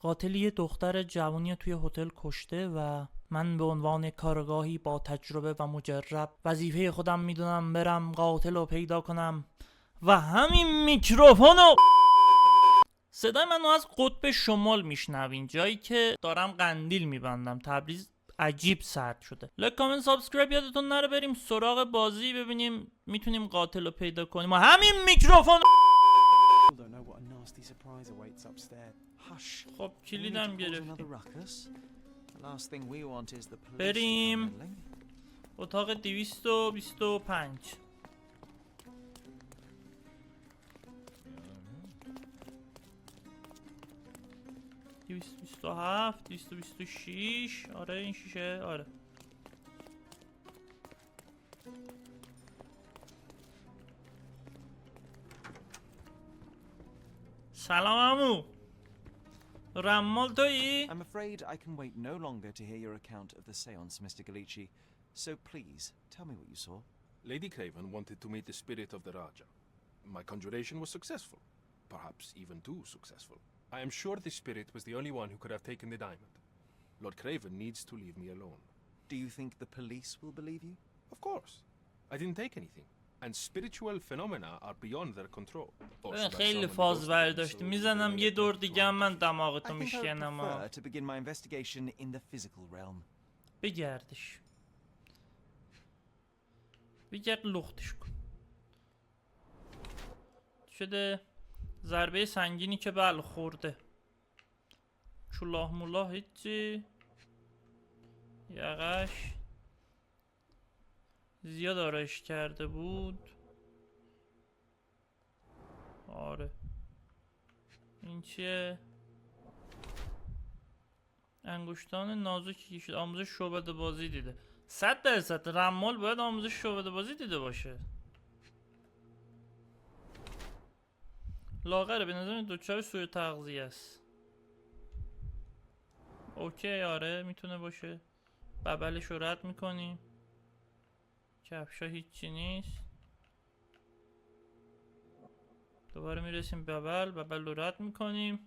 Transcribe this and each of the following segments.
قاتلی دختر جوانی توی هتل کشته و من به عنوان کارگاهی با تجربه و مجرب وظیفه خودم میدونم برم قاتل رو پیدا کنم و همین میکروفونو صدای منو از قطب شمال میشنوین، جایی که دارم قندیل میبندم. تبریز عجیب سرد شده. لایک، کامنت، سابسکرایب یادتون نره. بریم سراغ بازی ببینیم میتونیم قاتل رو پیدا کنیم و همین میکروفون. خب کلیدم گرفتیم. بریم اتاق 225. دویست بیست و هفت، 226. آره این شیشه. آره سلام عمو. رمال تویی؟ I'm afraid I can wait no longer to hear your account of the séance, Mr. Galici. So please, tell me what you saw. Lady Craven wanted to meet the spirit of the Raja. My conjuration was successful. Perhaps even too successful. I am sure the spirit was the only one who could have taken the diamond. Lord Craven needs to leave me alone. Do you think the police will believe you? Of course. I didn't take anything. And spiritual phenomena are beyond their control. خیلی فاز برداشتی. میزنم یه دور دیگه هم من دماغتو میشکنم. To begin my investigation in the physical realm. بگردش. بگرد لختش کن. شده ضربه سنگینی که بل خورده. چلاه ملاه هیچی. یقش زیاد آرایش کرده بود. آره این چیه؟ انگشتان نازکی کشید. آموزش شعبده بازی دیده. 100% رمال باید آموزش شعبده بازی دیده باشه. لاغره به نظر دوچار سوی تغذیه است. اوکی آره میتونه باشه. ببلش رو رد میکنیم. کفشا هیچی نیست. دوباره میرسیم ببل رو رد میکنیم.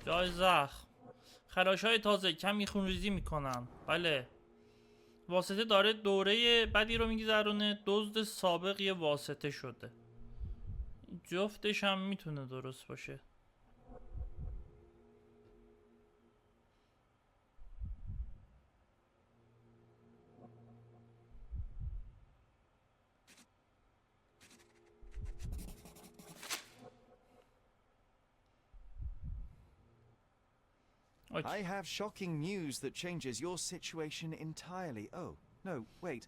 جای زخم. خراشای تازه کمی خونریزی میکنم. بله واسطه داره دوره بدی رو میگذرونه. دزد سابق یه واسطه شده. جفتش هم میتونه درست باشه. I have shocking news that changes your situation entirely. Oh, no, wait.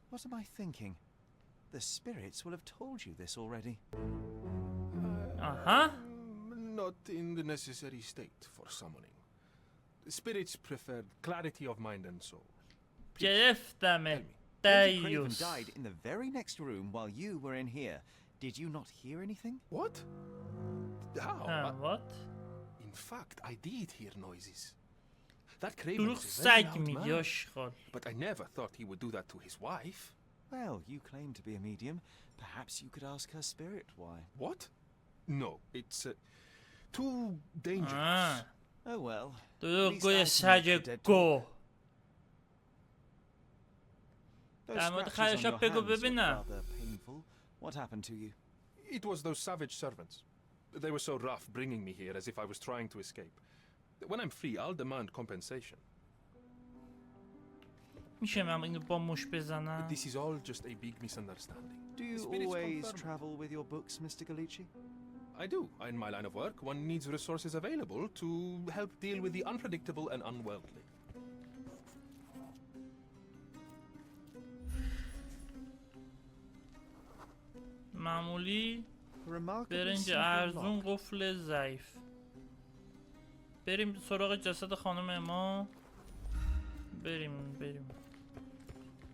What am I thinking? The spirits will have told you this already. Not in the necessary state for summoning. The spirits prefer clarity of mind and soul. گرفتمه Lady Craven دیوس. died in the very next room while you were in here. Did you not hear anything? What? How? What? In fact, I did hear noises. That Craven دروغ is a very سگ loud میگی man. آشغال. But I never thought he would do that to his wife. Well, you claim to be a medium. Perhaps you could ask her spirit why. What? No, it's too dangerous. Oh well. دروغگوی سگ گو. Those در مورد scratches on خراشا your بگو hands look ببینم. rather painful. What happened to you? It was those savage servants. They were so rough bringing me here as if I was trying to escape. When I'm free, I'll demand compensation. میشه من اینو با مش بزنم؟ This is all just a big misunderstanding. Do you Spirits always confirm. travel with your books, Mr. Galici? I do. In my line of work, one needs resources available to help deal with the unpredictable and unworldly. معمولی Remarkably برنج simple ارزون lock. قفل ضعیف. بریم سراغ جسد خانم ما. بریم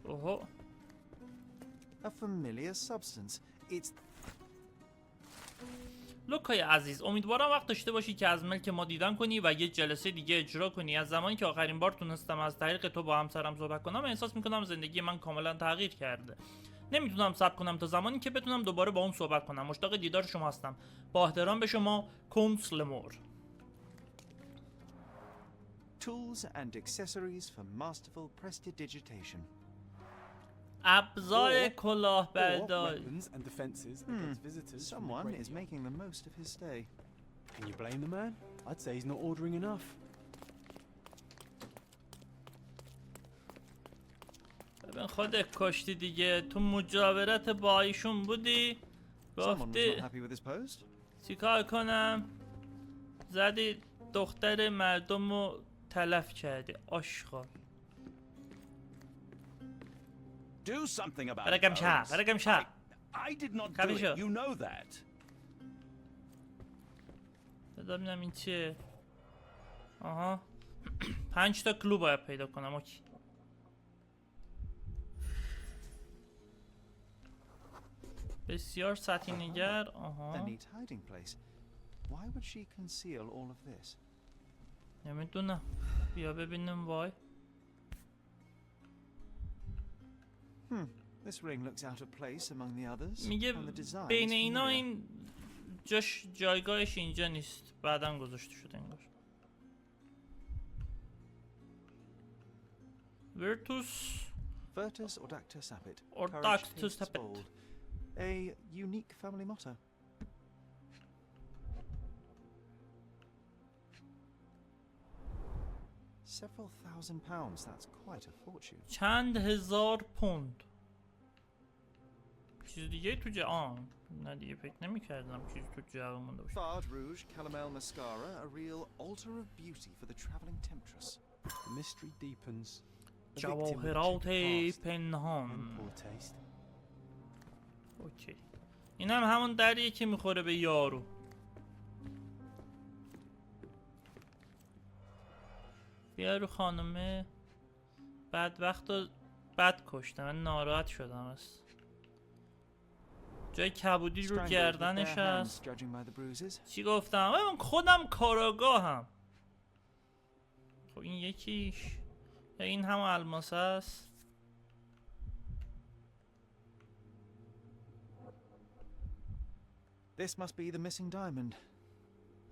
اوهو A familiar substance. It's لوکای عزیز، امیدوارم وقت داشته باشی که از ملک ما دیدن کنی و یه جلسه دیگه اجرا کنی. از زمانی که آخرین بار تونستم از طریق تو با همسرم صحبت کنم احساس میکنم زندگی من کاملا تغییر کرده. نمیتونم صبر کنم تا زمانی که بتونم دوباره با اون صحبت کنم. مشتاق دیدار شما هستم. با احترام به شما، کنسلمور. Tools and accessories for masterful prestidigitation. ابزار Or کلاهبرداری. weapons and defenses against visitors from the Someone is graveyard. making the most of his stay. Can you blame the man? I'd say he's not ordering enough. ببین خودت کشتی دیگه، تو مجاورت با ایشون بودی، Someone was not گفتی happy with his post. چیکار کنم، زدی دختر مردم رو تلف کردی. آشغال. Do something about it. برگم شهر، Holmes. برگم شهر. I did not do خفه it. شو. You know that. بذار ببینم این چیه. آها 5 تا کلو باید پیدا کنم. اوکی. بسیار سطحی نگر. A آها neat hiding place. Why would she conceal all of this? نمیدونم. بیا ببینیم وای. This ring looks out of place among the others. میگه and the design بین is اینا familiar. این جایگاهش اینجا نیست، بعداً گذاشته شده انگار. ورتوس Virtus Ordacta Sapit. Ordacta Courage tastes Sapit. bold. A unique family motto. Several £1,000s, that's quite a fortune. چند هزار پوند. چیز دیگه تو نه دیگه فکر نمی کردم چیز تو جعبه مونده باشه. Fard Rouge Calamel Mascara, a real altar of beauty for the travelling temptress. The mystery deepens. A victim with جواهرات checkered past پنهان. and poor taste. اوکی. این هم همون دریه که میخوره به یارو. یارو خانمه بدبخت و بد کشته. من ناراحت شدم از جای کبودی رو Strangled with گردنش bare hands, هست. judging by the bruises. چی گفتم؟ من خودم کاراگاهم. خب این یکیش یا این هم الماس است. This must be the missing diamond.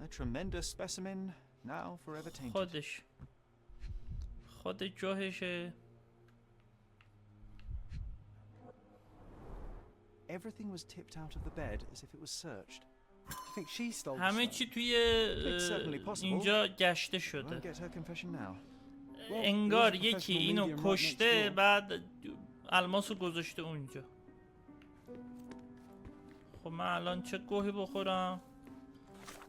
A tremendous specimen, now forever tainted. خود جوهشه. Everything was tipped out of the bed as if it was searched. Do you think she stole the همه stone? چی توی It's certainly possible. اینجا گشته Won't شده. get her confession now. انگار there's a یکی professional اینو medium right کشته next door. بعد الماسو گذاشته اونجا. خب من الان چه گوهی بخورم؟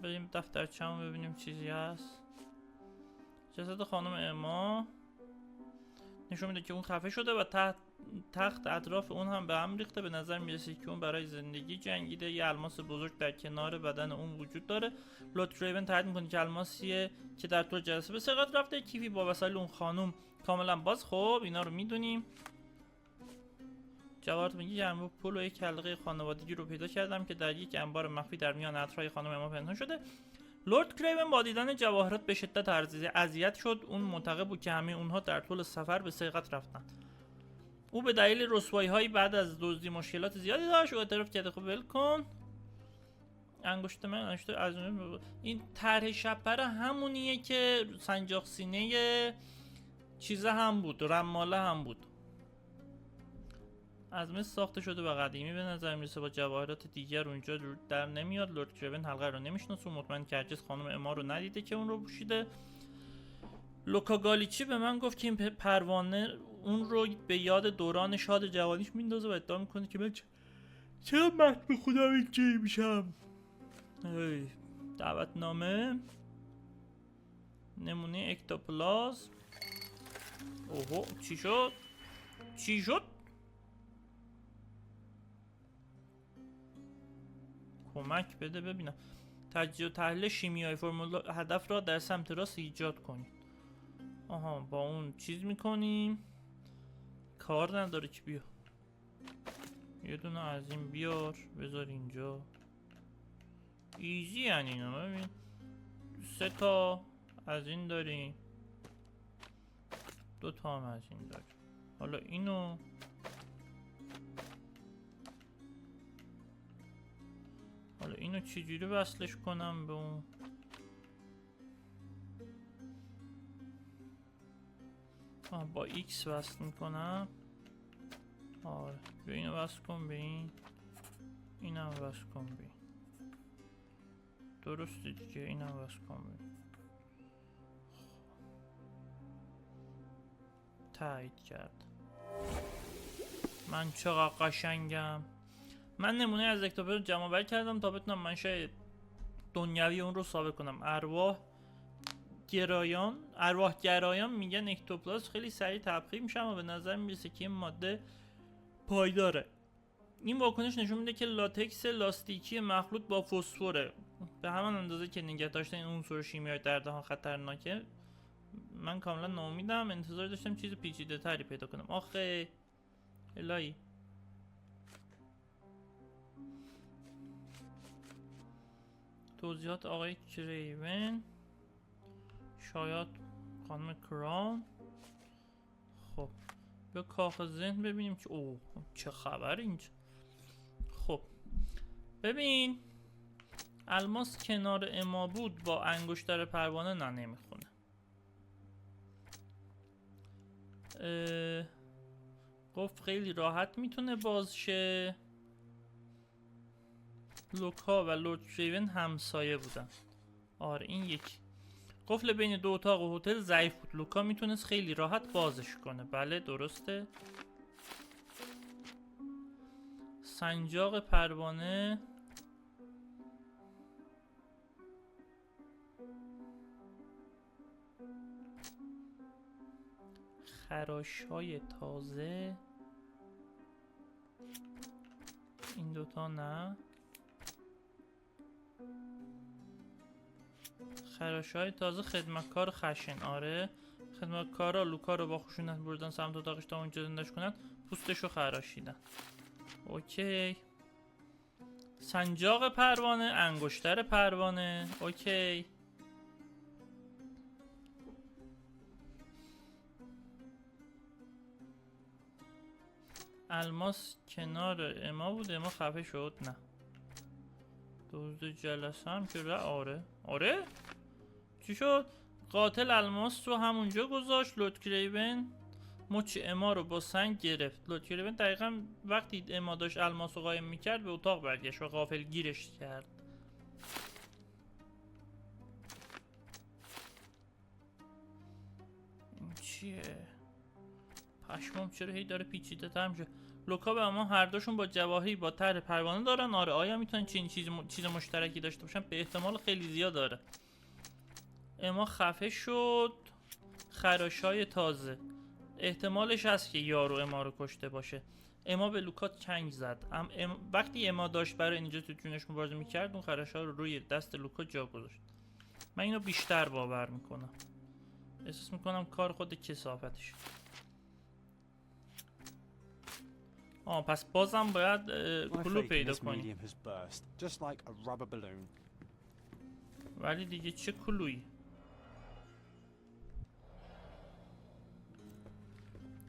بریم دفترچه‌مو ببینیم چیزی هست. جسد خانم اما نشون میده که اون خفه شده و تخت اطراف اون هم به هم ریخته. به نظر میرسه که اون برای زندگی جنگیده. یه الماس بزرگ در کنار بدن اون وجود داره. لوت ریون تایید میکنه که الماسیه که در طول جلسه به سرقت رفته. کیفی با وسایل اون خانم کاملا باز. خب اینا رو میدونیم. جوارت میگه جنبه پول و یک حلقه خانوادگی رو پیدا کردم که در یک انبار مخفی در میان عطرهای خانم اما پنهان شده. لورد کریون با دیدن جواهرات به شدت اذیت شد. اون معتقد بود که همه اونها در طول سفر به سرقت رفتن. او به دلیل رسوایی‌هایی بعد از دزدی مشکلات زیادی داشت و اعتراف کرده. خب ول کن. انگشت من از این طرح شپره همونیه که سنجاق سینه چیزه هم بود، رماله هم بود. از مس ساخته شده و قدیمی به نظر میرسه. با جواهرات دیگر اونجا در نمیاد. لورد کریون حلقه رو نمیشناسه. مطمئن که هرگز خانم اما رو ندیده که اون رو پوشیده. لوکا گالیچی به من گفت که این پروانه اون رو به یاد دوران شاد جوانیش میندازه و ادعا میکنه که من چرا مرد به خودم اینجوری میشم. دعوتنامه، نمونه اکتوپلازم. اوهو چی شد؟ چی شد؟ کمک بده ببینم. تجزیه و تحلیل شیمیایی فرمول هدف را در سمت راست ایجاد کنید. آها با اون چیز میکنیم. کار نداره که بیا یه دونه از این بیار بذار اینجا. ایزی یعنی اینا. ببین 3 تا از این داریم، 2 تا هم از این داریم. حالا اینو چجوری وصلش کنم به اون؟ با ایکس وصل میکنم. آره به اینو وصل کن، به اینم وصل کن، به این درسته دیگه، اینم وصل کن، به این تایید کرد. من چقدر قشنگم. من نمونه از اکتوبر رو جمع بر کردم تا بتونم منشأ دنیوی اون رو ثابت کنم. ارواح گرایان میگن اکتوپلاست خیلی سریع تبخیر میشه، اما به نظر میرسه که این ماده پایداره. این واکنش نشون میده که لاتکس لاستیکی مخلوط با فسفره، به همان اندازه که نگه داشتن این عنصر شیمیایی در دهان خطرناکه. من کاملا ناامیدم، انتظار داشتم چیز پیچیده تری پیدا کنم. آخه الهی. توضیحات آقای کریون، شاید خانم کران. خب به کاخ ذهن ببینیم که اوه چه خبر اینجا. خب ببین، الماس کنار اما بود با انگشتر پروانه نه نمیخونه. گفت خیلی راحت میتونه باز شه. لوکا و لورد کریون همسایه بودن. آره این یکی. قفل بین دو اتاق هتل ضعیف بود، لوکا میتونست خیلی راحت بازش کنه. بله درسته. سنجاق پروانه خراش‌های تازه، این دوتا نه. خراش‌های تازه خدمتکار خشن. آره خدمتکارا لوکا رو با خشونت بردن سمت اتاقش تا اونجا زندش کنن، پوستشو خراشیدن. اوکی. سنجاق پروانه، انگشتر پروانه. اوکی. الماس کنار اما بود، اما خفه شد. نه دزد جلسه هم که آره چی شد؟ قاتل الماس رو همونجا گذاشت. لورد کریون مچ اما رو با سنگ گرفت. لورد کریون دقیقا وقتی اما داشت الماس رو قایم میکرد به اتاق برگشت و غافل گیرش کرد. این چیه؟ پشمام چرا هی داره پیچیده تر میشه. لوکا به اما هر دوشون با جواهری با طرح پروانه دارن. آره آیا میتونن چین چیز مشترکی داشته باشن؟ به احتمال خیلی زیاد داره. اما خفه شد. خراشای تازه، احتمالش هست که یارو اما رو کشته باشه. اما به لوکا چنگ زد. وقتی اما داشت برای نجات جونش مبارزه میکرد اون خراشا رو روی دست لوکا جا گذاشت. من اینو بیشتر باور میکنم. احساس میکنم کار خود کثافتش. پس بازم باید کلو پیدا کنیم. ولی دیگه چه کلویی؟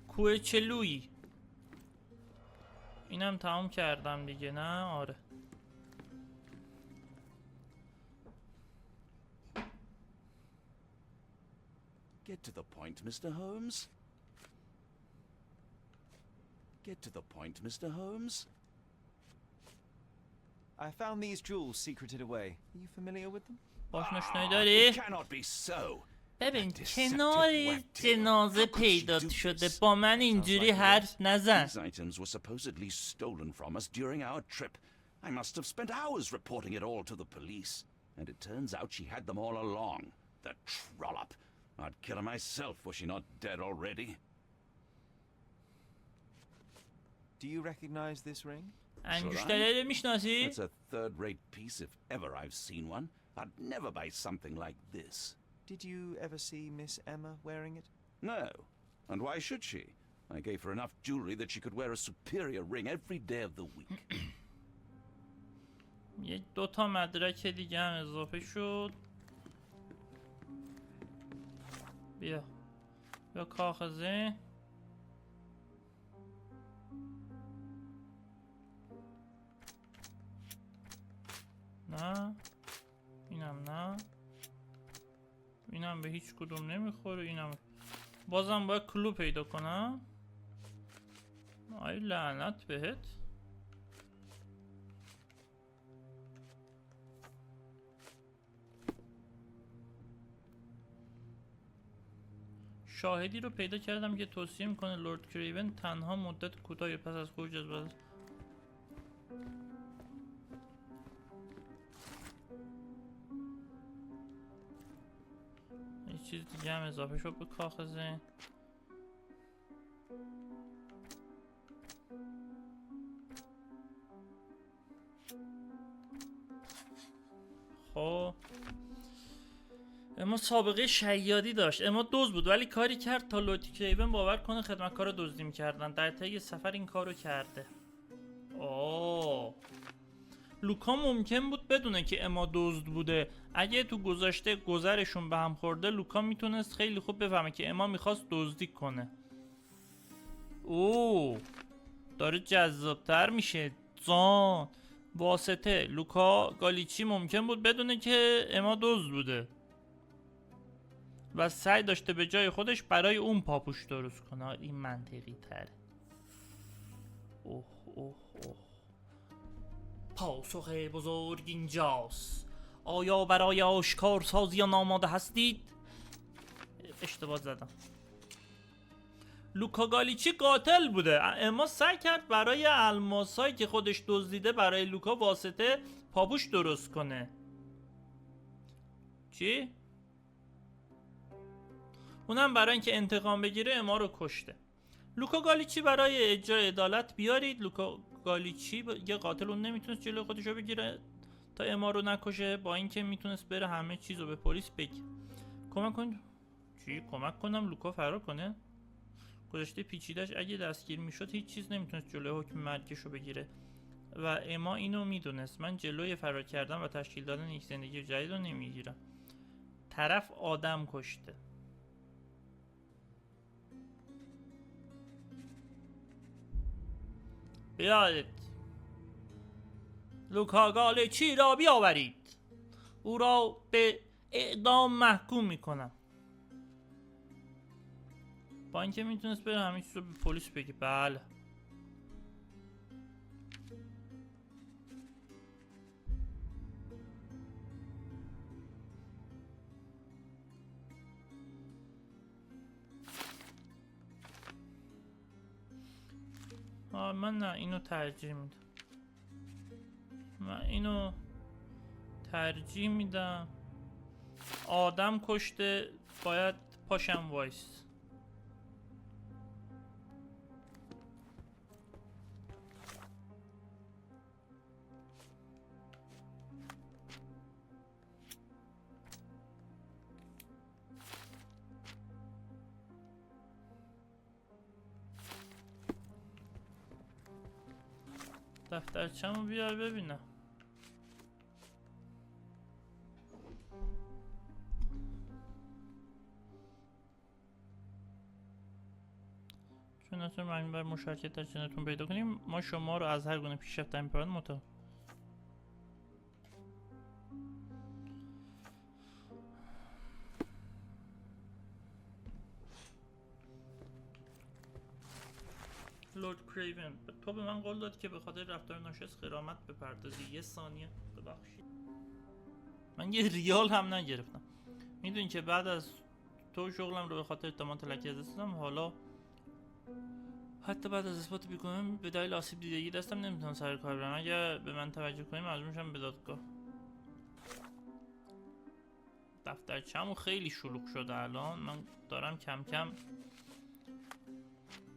کوه چلویی. اینم تمام کردم دیگه نه؟ آره Get to the point, Mr. Holmes. Get to the point, Mr. Holmes. I found these jewels secreted away. Are you familiar with them? باش نشنایی داری؟ It cannot be so. ببین کنار جنازه پیدا شده، با من اینجوری حرف نزن. These items were supposedly stolen from us during our trip. I must have spent hours reporting it all to the police. And it turns out she had them all along. The trollop. I'd kill her myself, was she not dead already? Do you recognize this ring? انگشتره رو میشناسی؟ It's a third-rate piece if ever I've seen one. I'd never buy something like this. Did you ever see Miss Emma wearing it? No. And why should she? I gave her enough jewelry that she could wear a superior ring every day of the week. یک دوتا مدرک دیگه هم اضافه شد. بیا کاخ ذهن. نه اینم نه، اینم به هیچ کدوم نمیخوره. اینم بازم باید کلو پیدا کنم. آی لعنت بهت. شاهدی رو پیدا کردم که توصیه میکنه لورد کریون تنها مدت کوتاهی پس از خروج از وضع یه چیز دیگه هم اضافه شد به کاغذه. خب اما سابقه شیادی داشت. اما دزد بود ولی کاری کرد تا لورد کریون باور کنه خدمتکارا دزدی میکردن. در طی سفر این کارو کرده. اوه لوکا ممکن بود بدونه که اما دزد بوده. اگه تو گذشته گذرشون به هم خورده لوکا میتونست خیلی خوب بفهمه که اما میخواست دزدی کنه. اوه داره جذابتر میشه. زان واسطه لوکا گالیچی ممکن بود بدونه که اما دزد بوده و سعی داشته به جای خودش برای اون پاپوش درست کنه. این منطقی تره. اوه اوه اوه پاسخ بزرگ اینجاست. آیا برای آشکار سازیان آماده هستید؟ اشتباه زدم. لوکا گالیچی قاتل بوده. اما سعی کرد برای الماسایی که خودش دزدیده برای لوکا واسطه پاپوش درست کنه. چی؟ اونم برای اینکه انتقام بگیره اما رو کشته. لوکا گالیچی برای اجرای عدالت بیارید. لوکا گالیچی یه قاتل اون نمیتونست جلوی خودشو بگیره تا اما رو نکشه، با اینکه میتونست بره همه چیزو به پلیس بگه. کمک کن. چی کمک کنم لوکا فرار کنه؟ گذشته پیچیده‌اش اگه دستگیر میشد هیچ چیز نمیتونست جلوی حکم مرگشو بگیره و اما اینو میدونست. من جلوی فرار کردن و تشکیل دادن یک زندگی جدید رو نمیگیرم. طرف آدم کشته. بیایید لوکا گالیچی را بیاورید. او را به اعدام محکوم میکنم. با اینکه میتونست بره همه چیز رو به پلیس بگه. بله من نه اینو ترجیح میدم. من اینو ترجیح میدم. آدم کشته باید پاشم وایس. دفترچه‌مو بیار ببینم. چون نتون معنی بر مشارکت در چنتون پیدا کنیم ما شما رو از هر گونه پیشرفت در این پرونده مطمئن. لورد کریون تو به من قول داد که به خاطر رفتار ناشایست غرامت بپردازی. یه ثانیه ببخشید من یه ریال هم نگرفتم. میدونی که بعد از تو شغلم رو به خاطر اتهامات تلکی از دست دادم. حالا حتی بعد از اثبات بیگناهی به دلیل آسیب دیدگی دستم نمیتونم سر کار برم. اگر به من توجه کنیم مجبور میشم به دادگاه. دفترچه‌مو خیلی شلوغ شده الان. من دارم کم کم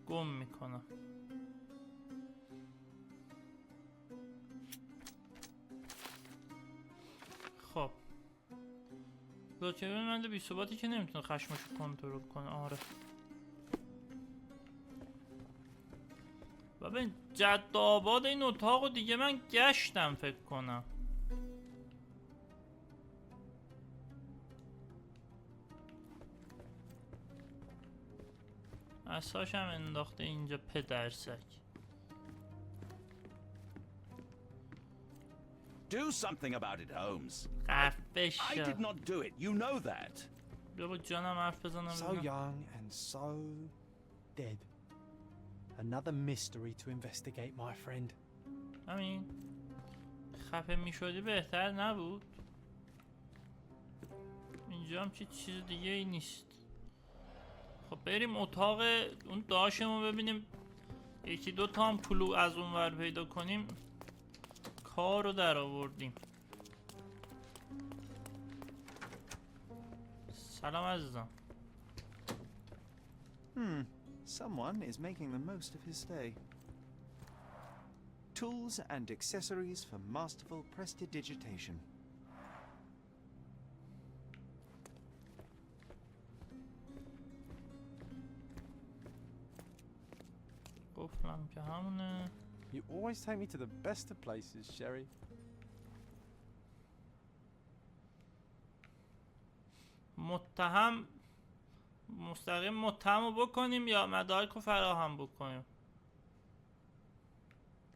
گم میکنم. خب لوکیون منده بی ثباتی که نمیتونه خشمشو کنترل کنه. آره و به جد آباد این اتاقو دیگه من گشتم فکر کنم. اساسم انداخته اینجا پدرسک. Do something about it, Holmes. خفه I شو. did not do it. You know that. بیا با جانم حرف بزنم So ببینم. young and so dead. Another mystery to investigate, my friend. همین خفه می شدی بهتر نبود؟ اینجا هم چیز دیگه ای نیست. خب بریم اتاق اون داشمو ببینیم، یکی دو تا هم کلو از اون ور پیدا کنیم کار رو در آوردیم. سلام عزیزم. Someone is making the most of his stay. Tools and accessories for masterful prestidigitation. گفتم که همونه. You always take me to the best of places, Sherry. مستقیم متهم رو بکنیم یا مدارک رو فراهم بکنیم؟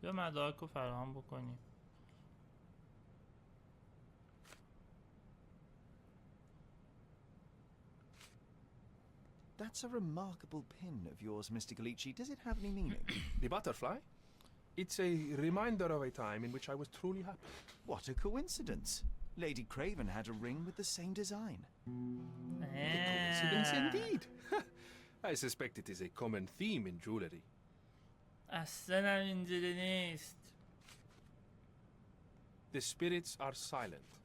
یا مدارک رو فراهم بکنیم. That's a remarkable pin of yours, Mr. Galici. Does it have any meaning? The butterfly? It's a reminder of a time in which I was truly happy. What a coincidence. Lady Craven had a ring with the same design. Coincidence indeed. I suspect it is a common theme in jewelry. اصلا اینجوری نیست. The spirits are silent,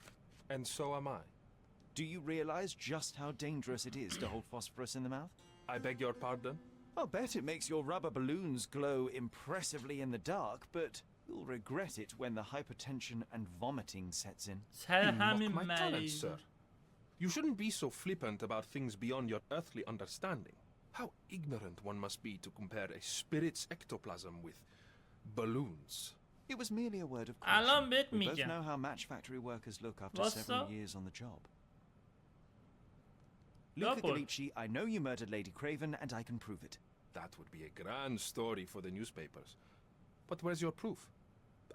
and so am I. Do you realize just how dangerous it is to hold phosphorus in the mouth? I beg your pardon? I'll bet it makes your rubber balloons glow impressively in the dark, but you'll regret it when the hypertension and vomiting sets in. سر You mock همین my talent, مریض. sir. You shouldn't be so flippant about things beyond your earthly understanding. How ignorant one must be to compare a spirit's ectoplasm with balloons. It was merely a word of الان caution. بهت We both میگم. know how match factory workers look after واسه؟ several years on the job. Luca Double. Galici, I know you murdered Lady Craven, and I can prove it. That would be a grand story for the newspapers. But where's your proof?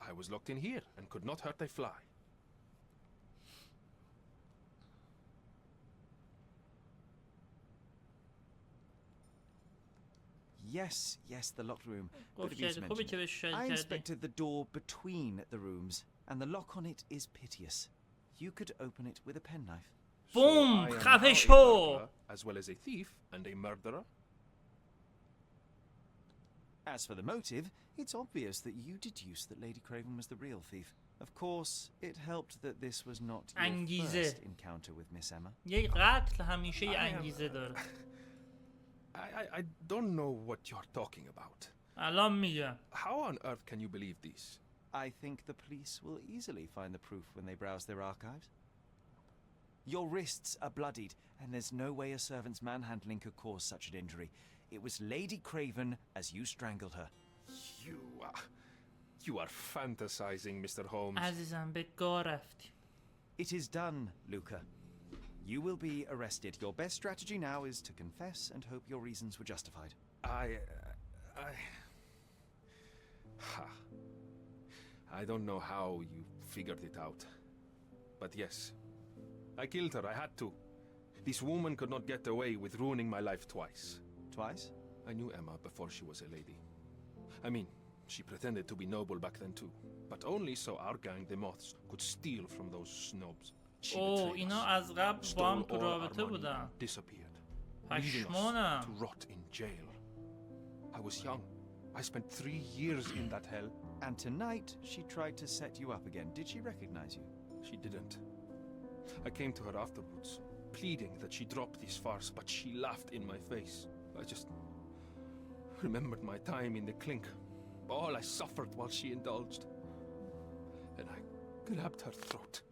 I was locked in here and could not hurt a fly. Yes, the locked room. Good گفت of you to که خوبی که mention. بهش شاید I کردی. inspected the door between the rooms, and the lock on it is piteous. You could open it with a penknife. Boom! I am خفه now a شو! burglar, as well as a thief and a murderer. As for the motive, it's obvious that you deduced that Lady Craven was the real thief. Of course, it helped that this was not your انگیزه. first encounter with Miss Emma. یک قتل همیشه یه I am- انگیزه داره. I don't know what you're talking about. الان میگم. How on earth can you believe these? I think the police will easily find the proof when they browse their archives. Your wrists are bloodied, and there's no way a servant's manhandling could cause such an injury. It was Lady Craven as you strangled her. You are fantasizing, Mr. Holmes. عزیزم به گاه رفتیم. It is done, Luca. You will be arrested. Your best strategy now is to confess and hope your reasons were justified. I don't know how you figured it out. But yes, I killed her. I had to. This woman could not get away with ruining my life twice. Twice? I knew Emma before she was a lady. I mean, she pretended to be noble back then too. But only so our gang, the Moths, could steal from those snobs. She اوه betrayed اینا us, از قبل با هم stole تو all our رابطه money, بودن. disappeared, leaving us پشمونم. to rot in jail. I was young. I spent 3 years in that hell. And tonight, she tried to set you up again. Did she recognize you? She didn't. I came to her afterwards, pleading that she drop this farce, but she laughed in my face. I just remembered my time in the clink, all I suffered while she indulged. And I grabbed her throat.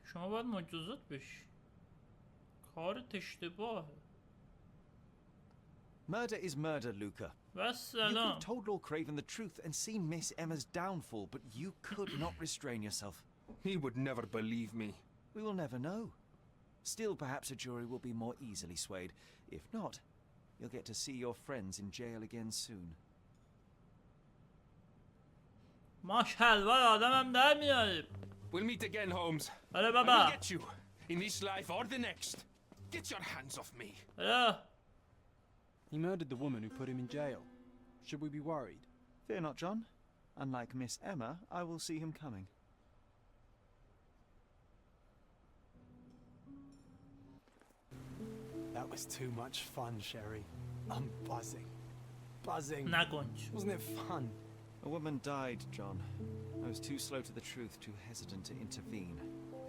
شما باید مجازات بشی. کارت اشتباهه. Murder is murder, Luca. بس You could have سلام. told Lord Craven the truth and seen Miss Emma's downfall, but you could not restrain yourself. He would never believe me. We will never know. Still, perhaps a jury will be more easily swayed. If not, you'll get to see your friends in jail again soon. ما شلوار آدمم در میاریم. We'll meet again, Holmes. آره I will بابا. get you, in this life or the next. Get your hands off me. آره. He murdered the woman who put him in jail. Should we be worried? Fear not, John. Unlike Miss Emma, I will see him coming. That was too much fun, Sherry. I'm buzzing. Buzzing. نگنج. Wasn't it fun? A woman died, John. I was too slow to the truth, too hesitant to intervene.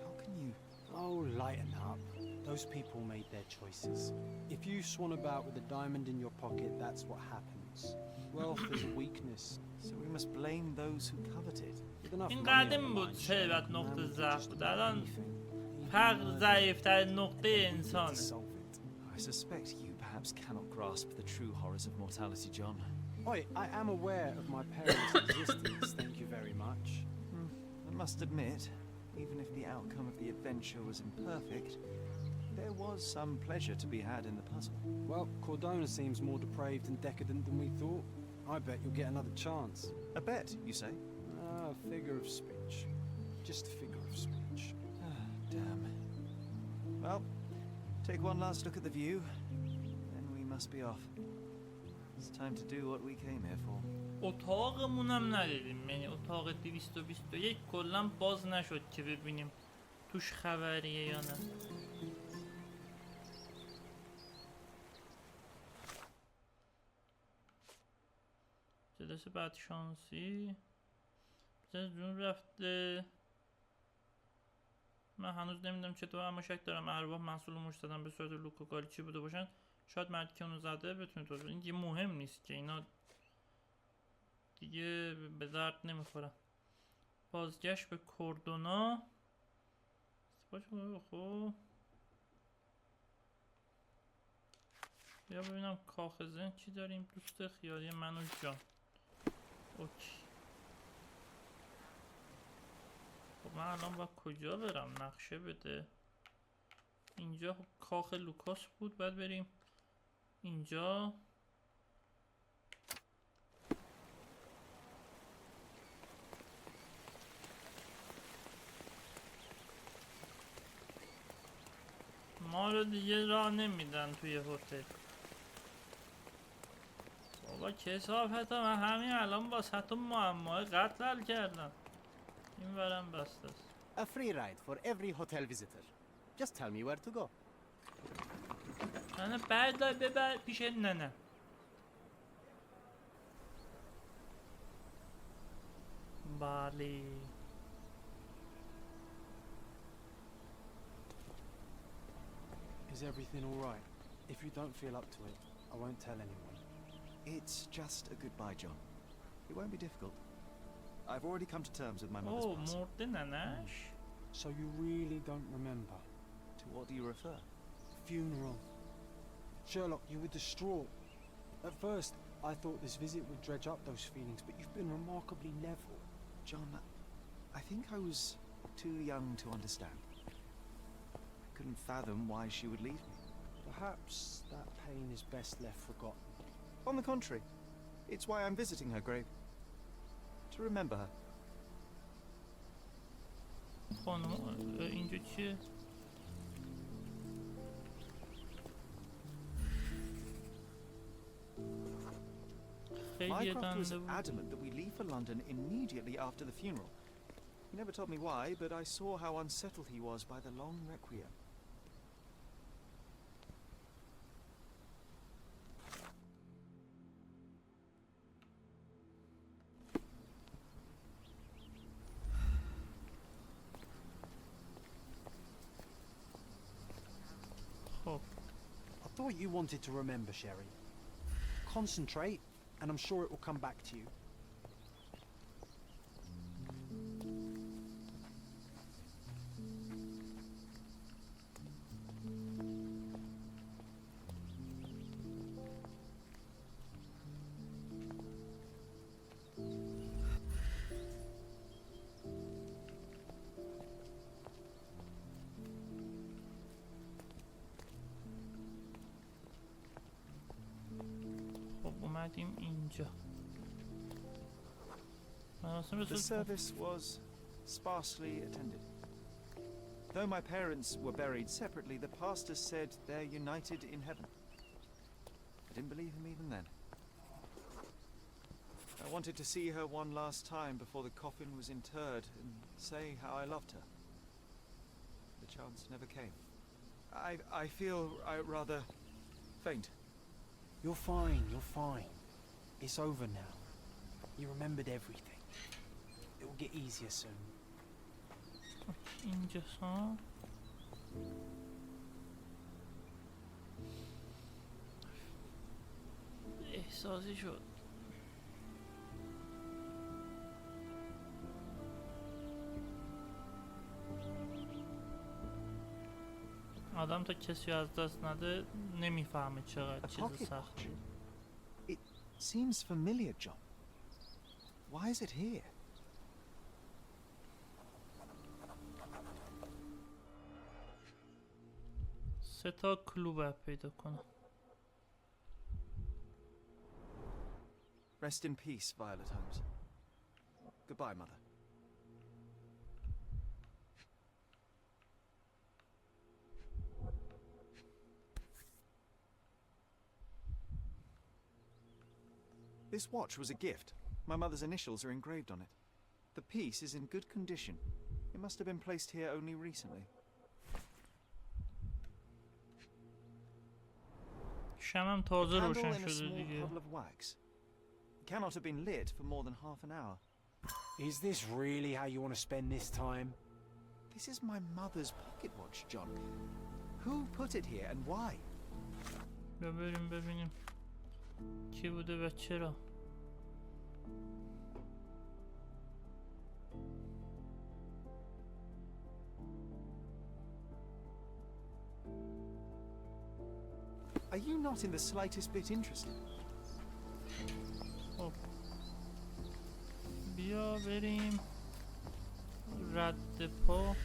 How can you... Oh, lighten up. Those people made their choices. If you swan about with a diamond in your pocket, that's what happens. Wealth is a weakness. So we must blame those who covet it. With enough این money on قدیم the بود line, ثروت Sherry, نقطه man would ضعف just بود. do الان anything. فقر ضعیفترین نقطه To انسانه. solve it. I suspect you perhaps cannot grasp the true horrors of mortality, John. Oi, I am aware of my parents' existence, thank you very much. I must admit, even if the outcome of the adventure was imperfect, there was some pleasure to be had in the puzzle. Well, Cordona seems more depraved and decadent than we thought. I bet you'll get another chance. A bet, you say? Ah, figure of speech. Just a figure of speech. Ah, damn. Well, take one last look at the view, then we must be off. It's time to do what we came here for. اتاقمونم ندیدیم، یعنی اتاق 221 کلا باز نشد که ببینیم توش خبریه یا نه. جلسه بعد شانسی جون رفته. من هنوز نمیدونم چطور، اما شک دارم ارواح محصول مش زدن به صورت لوکوکاری چی بوده باشن. شاید مردی که اونو زده بتونه تو این دیگه مهم نیست که اینا دیگه به درد نمیخورن. بازگشت به کردونا. خب بیا ببینم کاخ زن چی داریم. دوست خیالی من و جان. اوکی. خب من الان با کجا برم؟ نقشه بده. اینجا خب کاخ لوکاس بود، باید بریم اینجا. ما رو دیگه راه نمیدن توی هتل. بابا کسافت ها، من همین الان با سطح معمای قتل حل کردم. این برم بسته است. A free ride for every hotel visitor. Just tell me where to go. نه بردار ببر پیش ننه. بله. Is everything all right? If you don't feel up to it, I won't tell anyone. It's just a goodbye, John. It won't be difficult. I've already come to terms with my mother's اوه passing. مرده ننش. So you really don't remember? To what do you refer? Funeral. Sherlock, you were distraught. At first, I thought this visit would dredge up those feelings, but you've been remarkably level. John, I think I was too young to understand. I couldn't fathom why she would leave me. Perhaps that pain is best left forgotten. On the contrary, it's why I'm visiting her grave. To remember her. خانم اینجا چیه؟ خیلی Mycroft was دنده بود. adamant that we leave for London immediately after the funeral. He never told me why, but I saw how unsettled he was by the long requiem. خب I thought you wanted to remember, Sherry. Concentrate, and I'm sure it will come back to you. خب اومدیم اینجا. مراسم The رسول service was sparsely attended. Though my parents were buried separately, the pastor said they're united in heaven. I didn't believe him even then. I wanted to see her one last time before the coffin was interred and say how I loved her. The chance never came. I feel rather faint. You're fine, you're fine. It's over now. You remembered everything. It will get easier soon. اینجاها احساسی شد. آدم تا کسی از دست نده نمیفهمه چقدر A چیز pocket سختی. watch. It seems familiar, John. Why is it here? سه تا کلو باید پیدا کنم. Rest in peace, Violet Holmes. Goodbye, Mother. This watch was a gift. My mother's initials are engraved on it. The piece is in good condition. It must have been placed here only recently. شمم تازه Candle روشن in a شده small دیگه. puddle of wax. It cannot have been lit for more than half an hour. Is this really how you want to spend this time? This is my mother's pocket watch, John. Who put it here and why? بریم ببینیم کی بوده و چرا. Are you not in the slightest bit interested? خب بیا بریم رد پا.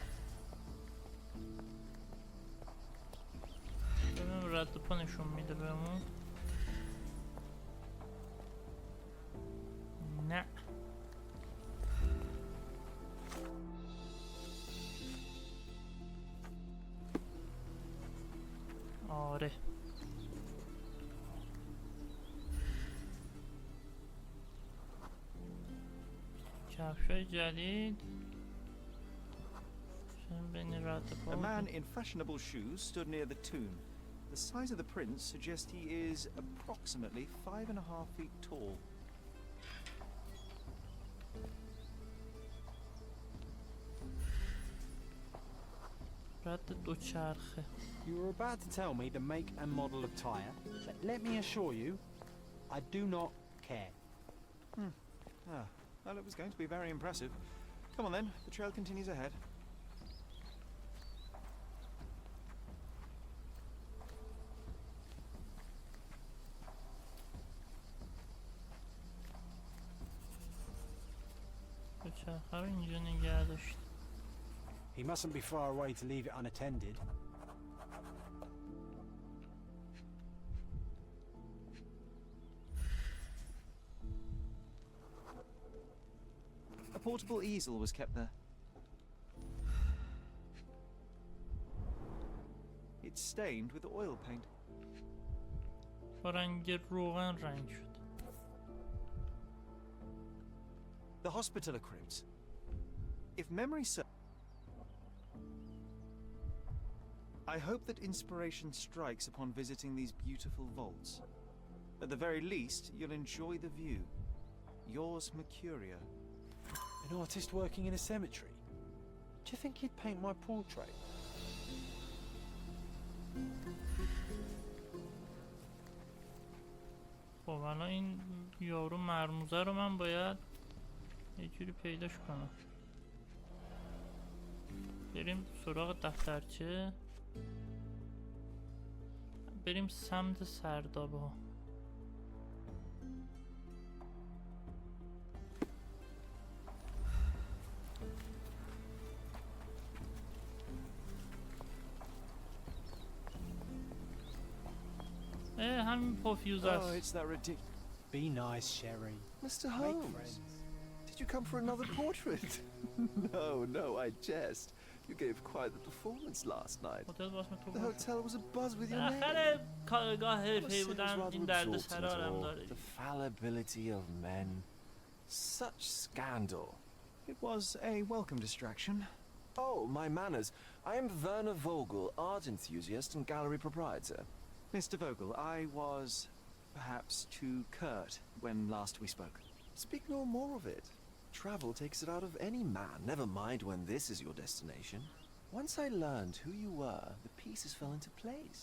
ببینم رد پا نشون میده بهمون. نه آره کفشای جدید بین رد پا. A man in fashionable shoes stood near the tomb. The size of the prints suggest he is approximately 5.5 feet tall. رد دوچرخه. You were about to tell me the make and model of tyre, but let me assure you, I do not care. Well, it was going to be very impressive. Come on then, the trail continues ahead. دوچرخه رو اینجا نگه داشت. He mustn't be far away to leave it unattended. A portable easel was kept there. It's stained with oil paint. با رنگ روغن رنگ شد. The hospitaller crypts. If memory serves, I hope that inspiration strikes upon visiting these beautiful vaults. At the very least, you'll enjoy the view. Yours, Mercurio. An artist working in a cemetery? Do you think he'd paint my portrait? خب الان این یارو مرموزه رو من باید یه جوری پیداش کنم. بریم سراغ دفترچه. بریم سمت سردابه ها. همین پافیوز Oh, است. it's that ridiculous. Be nice, Sherry. Mr. Make Holmes, friends. did you come for another portrait? No, I jest. You gave quite the performance last night. هتل واسم تو The بود. hotel was abuzz with your name. بالاخره کارگاه I must حرفه‌ای say I was بودم rather این absorbed درد in it سرارم all. داره. The fallibility of men. Such scandal. It was a welcome distraction. Oh, my manners. I am Werner Vogel, art enthusiast and gallery proprietor. Mr. Vogel, I was perhaps too curt when last we spoke. Speak no more of it. Travel takes it out of any man, never mind when this is your destination. Once I learned who you were, the pieces fell into place.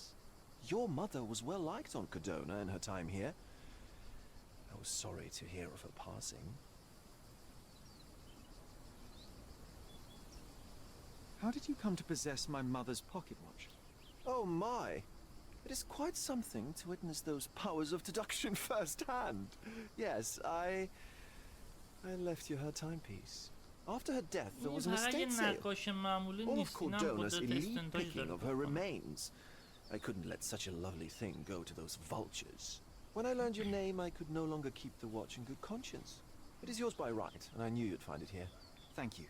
Your mother was well liked on Codona in her time here. I was sorry to hear of her passing. How did you come to possess my mother's pocket watch? Oh my! It is quite something to witness those powers of deduction firsthand. Yes, I left you her timepiece. After her death, there was an فقط یه estate sale. نقاش معمولی All of نیست، اینم Cordona's قدرت elite استنتاج picking داره of her بکنه. remains. I couldn't let such a lovely thing go to those vultures. When I learned your name, I could no longer keep the watch in good conscience. It is yours by right, and I knew you'd find it here. Thank you.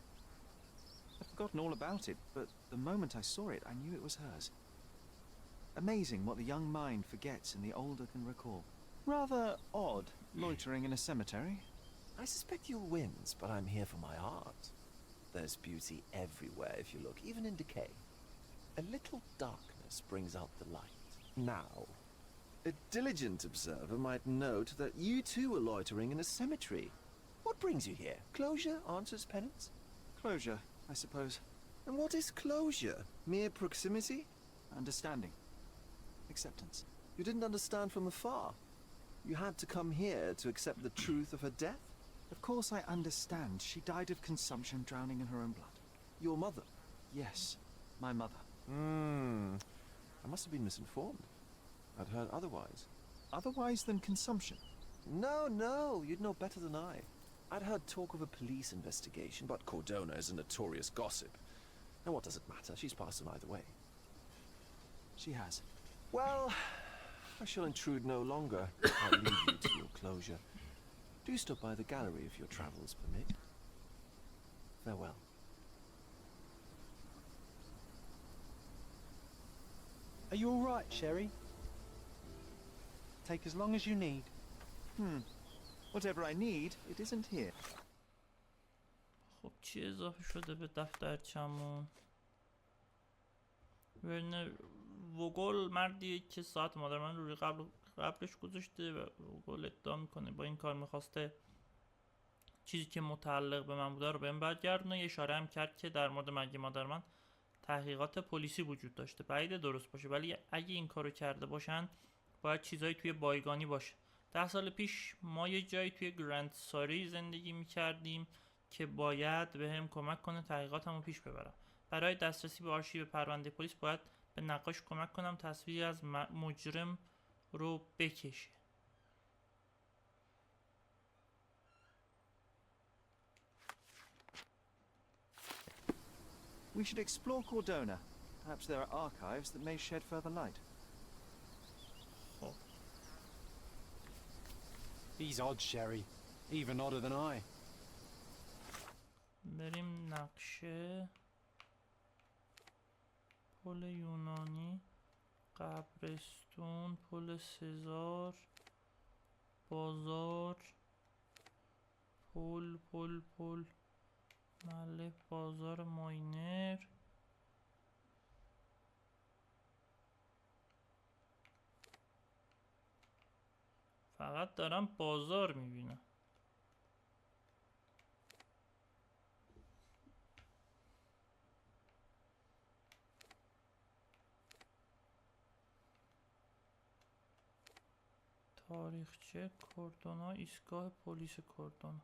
I'd forgotten all about it, but the moment I saw it, I knew it was hers. Amazing what the young mind forgets and the older can recall. Rather odd, loitering in a cemetery. I suspect you'll win, but I'm here for my art. There's beauty everywhere if you look, even in decay. A little darkness brings out the light. Now, a diligent observer might note that you too are loitering in a cemetery. What brings you here? Closure answers penance? Closure, I suppose. And what is closure? Mere proximity? Understanding. Acceptance. You didn't understand from afar. You had to come here to accept the truth of her death? Of course I understand. She died of consumption, drowning in her own blood. Your mother? Yes, my mother. I must have been misinformed. I'd heard otherwise. Otherwise than consumption? No, you'd know better than I. I'd heard talk of a police investigation, but Cordona is a notorious gossip. And what does it matter? She's passed on either way. She has. Well, I shall intrude no longer. I'll leave you to your closure. Do stop by the gallery if your travels permit. Farewell. Are you all right, Sherry? Take as long as you need. Whatever I need, it isn't here. خب چی اضافه شده به دفترچمون؟ ورنر وگل مردیه که ساعت مادر من روی قبلش گذاشته و وگل ادعا میکنه با این کار میخواسته چیزی که متعلق به من بوده رو بهم برگردونه. یه اشاره هم کرد که در مورد مرگ مادر من تحقیقات پلیسی وجود داشته. بعید درست باشه، ولی اگه این کارو کرده باشن باید چیزایی توی بایگانی باشه. 10 سال پیش ما یه جایی توی گرند ساری زندگی میکردیم که باید به هم کمک کنه تحقیقاتمو پیش ببرم. برای دسترسی به آرشیو پرونده پلیس باید به نقاش کمک کنم تصویری از مجرم رو بکشه. We should explore Cordona. Perhaps there are archives that may shed further light. خب He's odd, Sherry. Even odder than I. بریم نقشه پل یونانی، قبرستون، پل سزار، بازار، پل محل بازار ماینر. فقط دارم بازار میبینم. تاریخچه کردونا، ایستگاه پلیس کردونا.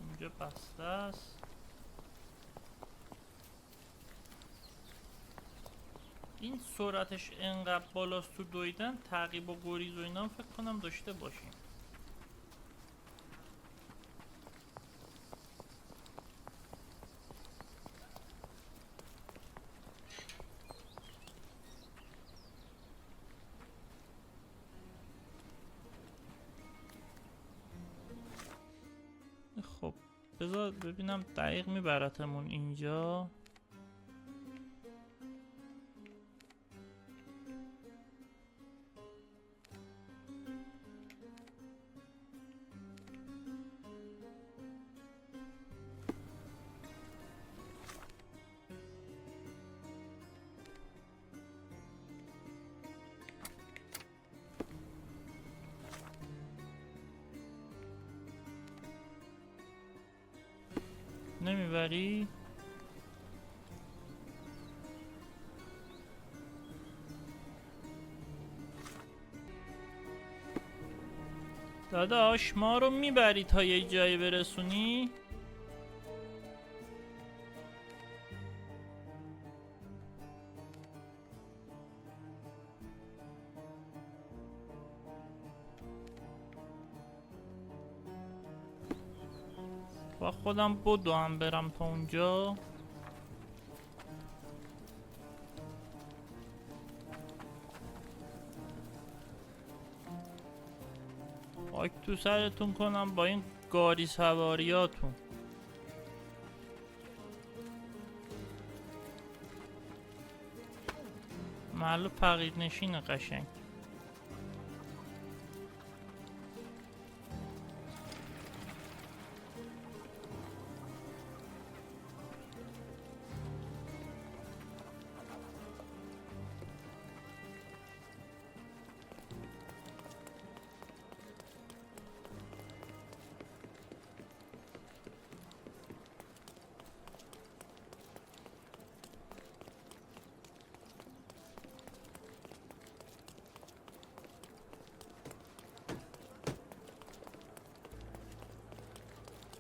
اینجا بسته است. این سرعتش انقدر بالاست تو دویدن، تعقیب و گریز و اینا فکر کنم داشته باشیم. خب بذار ببینم دقیق میبرتمون اینجا. نمیبری؟ داداش ما رو میبری تا یه جایی برسونی؟ با خودم بدوم برم تا اونجا. خاک تو سرتون کنم با این گاری سواریاتون. محل فقیر نشین قشنگ.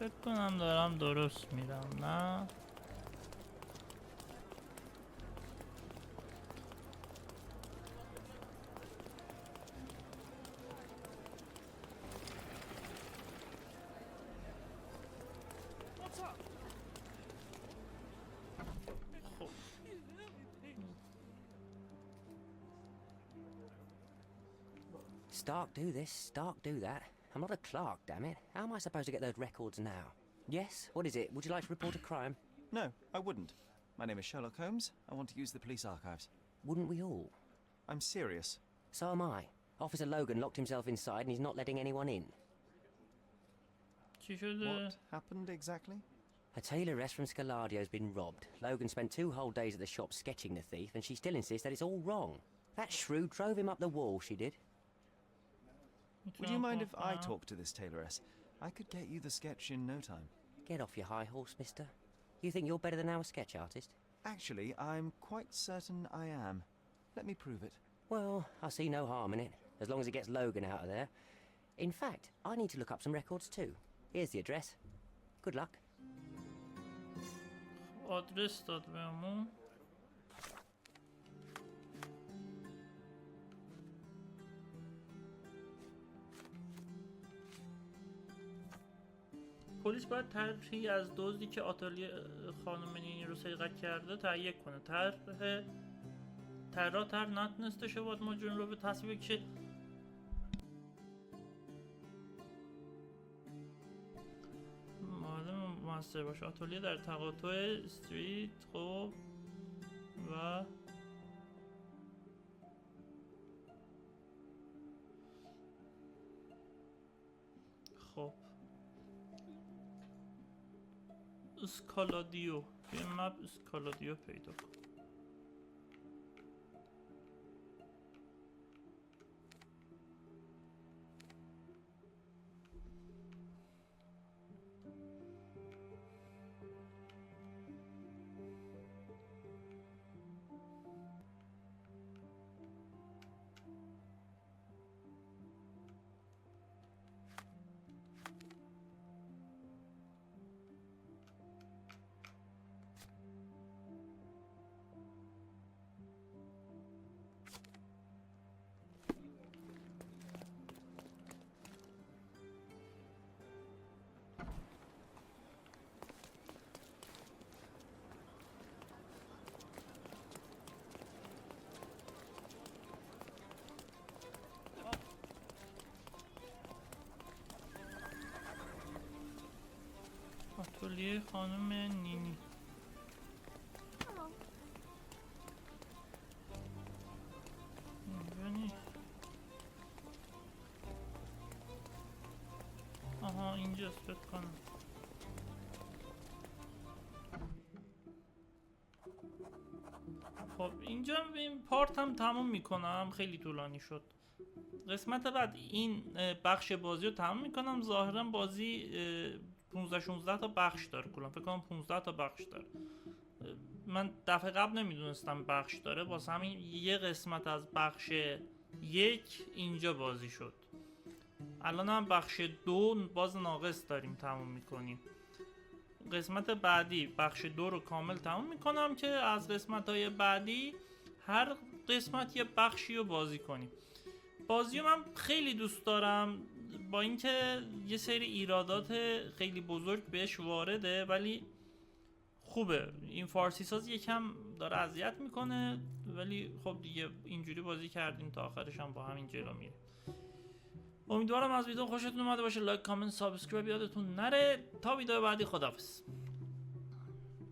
فکر کنم دارم درست میرم، نه؟ Stark do this, Stark do that. I'm not a clerk, damn it. How am I supposed to get those records now? Yes? What is it? Would you like to report a crime? No, I wouldn't. My name is Sherlock Holmes. I want to use the police archives. Wouldn't we all? I'm serious. So am I. Officer Logan locked himself inside and he's not letting anyone in. چی شده؟ What happened exactly? A tailoress from Scalardio's been robbed. Logan spent 2 whole days at the shop sketching the thief and she still insists that it's all wrong. That shrew drove him up the wall, she did. Would you mind if I talk to this tailoress? I could get you the sketch in no time. Get off your high horse, mister. You think you're better than our sketch artist? Actually, I'm quite certain I am. Let me prove it. Well, I see no harm in it, as long as it gets Logan out of there. In fact, I need to look up some records too. Here's the address. Good luck. آدرس داد بهمون. پلیس باید طرحی از دزدی که آتلیه خانم نینی رو سرقت کرده تهیه کنه. طرح نتونسته شه، باید مجرم رو به تصویب بکشه. معلم موثر باشه. آتلیه در تقاطع استریت، خب، و خب اسکالادیو، توی مپ اسکالادیو پیدا کن. اتلیه خانم نینی. اینجا نیست. آها اینجاست فکر کنم. خب اینجا این پارت هم تموم میکنم، خیلی طولانی شد. قسمت بعد این بخش بازی رو تموم میکنم. ظاهرا بازی 15-16 تا بخش داره کلا، فکر کنم 15 تا بخش داره. من دفعه قبل نمیدونستم بخش داره، واسه همین یه قسمت از بخش 1 اینجا بازی شد. الان هم بخش 2 باز ناقص داریم تموم میکنیم. قسمت بعدی بخش 2 رو کامل تموم میکنم که از قسمت های بعدی هر قسمت یه بخشی رو بازی کنیم. بازی رو من خیلی دوست دارم، با اینکه یه سری ایرادات خیلی بزرگ بهش وارده، ولی خوبه. این فارسی ساز یکم داره اذیت میکنه، ولی خب دیگه اینجوری بازی کردیم تا آخرش هم با همین جلو میره. امیدوارم از ویدیو خوشتون اومده باشه. لایک، کامنت، سابسکرایب یادتون نره. تا ویدیو بعدی، خداحافظ.